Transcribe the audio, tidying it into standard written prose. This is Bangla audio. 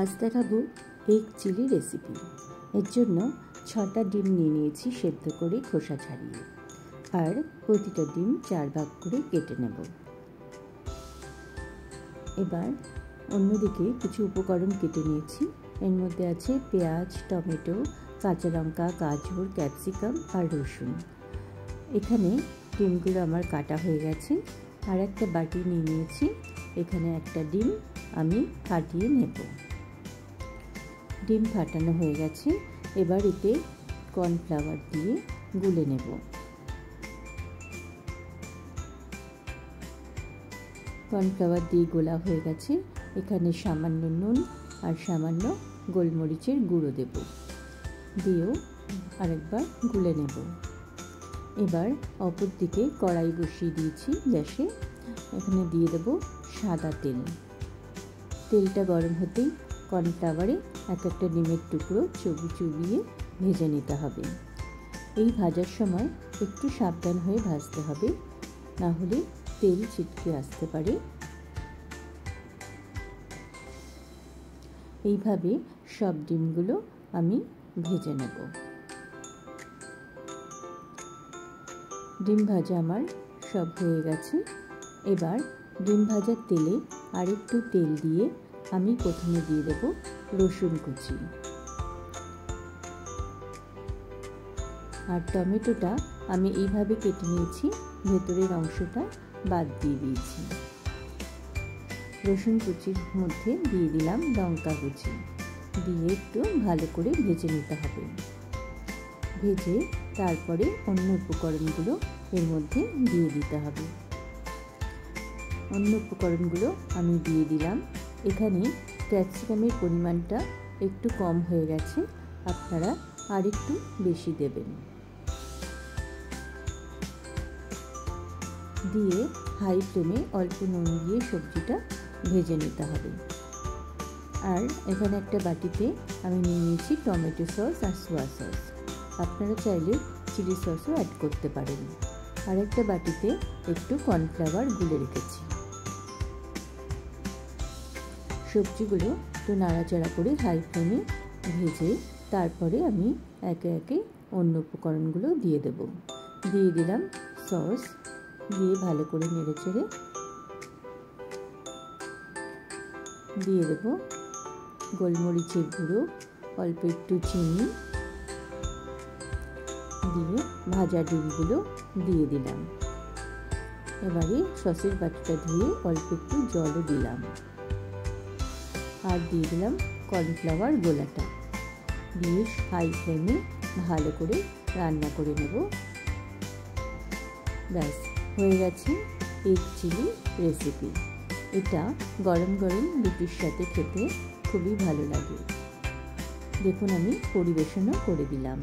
আজ দেখাবো এগ চিলি রেসিপি। এর জন্য 6টা ডিম নিয়ে নিয়েছি সেদ্ধ করে খোসা ছাড়িয়ে, আর প্রতিটা ডিম 4 ভাগ করে কেটে নেব। এবার অন্যদিকে কিছু উপকরণ কেটে নিয়েছি। এর মধ্যে আছে পেঁয়াজ, টমেটো, কাঁচা লঙ্কা, গাজর, ক্যাপসিকাম আর রসুন। এখানে ডিমগুলো আমার কাটা হয়ে গেছে। আর একটা বাটি নিয়ে নিয়েছি, এখানে একটা ডিম আমি ফাটিয়ে নেব। ডিম ফাটানো হয়ে গেছে। এবার এতে কর্নফ্লাওয়ার দিয়ে গুলে নেব। কর্নফ্লাওয়ার দিয়ে গোলা হয়ে গেছে। এখানে সামান্য নুন আর সামান্য গোলমরিচের গুঁড়ো দেব, দিয়েও আরেকবার গুলে নেব। এবার অপর দিকে কড়াই বসিয়ে দিয়েছি গ্যাসে। এখানে দিয়ে দেব সাদা তেল। তেলটা গরম হতেই কর্নফ্লাওয়ারে এক একটা ডিমের টুকরো চুবিয়ে ভেজে নিতে হবে। এই ভাজার সময় একটু সাবধান হয়ে ভাজতে হবে, না হলে তেল ছিটকে আসতে পারে। এইভাবে সব ডিমগুলো আমি ভেজে নেব। ডিম ভাজা আমার সব হয়ে গেছে। এবার ডিম ভাজার তেলে আরেকটু তেল দিয়ে আমি প্রথমে দিয়ে দেব রসুন কুচি, আর টমেটোটা আমি এইভাবে কেটে নিয়েছি, ভেতরের অংশটা বাদ দিয়ে দিয়েছি। রসুন কুচির মধ্যে দিয়ে দিলাম লঙ্কা কুচি, দিয়ে একটু ভালো করে ভেজে নিতে হবে। ভেজে তারপরে অন্য উপকরণগুলো এর মধ্যে দিয়ে দিতে হবে। অন্য উপকরণগুলো আমি দিয়ে দিলাম। এখানে ক্যাপসিকামের পরিমাণটা একটু কম হয়ে গেছে, আপনারা আর একটু বেশি দেবেন। দিয়ে হাই ফ্লেমে অল্প নুন দিয়ে সবজিটা ভেজে নিতে হবে। আর এখানে একটা বাটিতে আমি নিয়ে নিয়েছি টমেটো সস আর সোয়া সস। আপনারা চাইলে চিলি সসও অ্যাড করতে পারেন। আর একটা বাটিতে একটু কর্নফ্লাওয়ার গুলে রেখেছি। সবজিগুলো একটু নাড়াচাড়া করে হাই ফ্লেমে ভেজে তারপরে আমি একে একে অন্য উপকরণগুলো দিয়ে দেব। দিয়ে দিলাম সস, দিয়ে ভালো করে নেড়েচেড়ে দিয়ে দেব গোলমরিচের গুঁড়ো, অল্প একটু চিনি দিয়ে ভাজা ডিমগুলো দিয়ে দিলাম। এবারে সসের বাটিটা ধুয়ে অল্প একটু জলও দিলাম, আর দিয়ে দিলাম কর্নফ্লাওয়ার গোলাটা। দিয়ে হাই ফ্লেমে ভালো করে রান্না করে নেব। ব্যাস হয়ে গেছে এগ চিলি রেসিপি। এটা গরম গরম রুটির সাথে খেতে খুবই ভালো লাগে। দেখুন আমি পরিবেশনও করে দিলাম।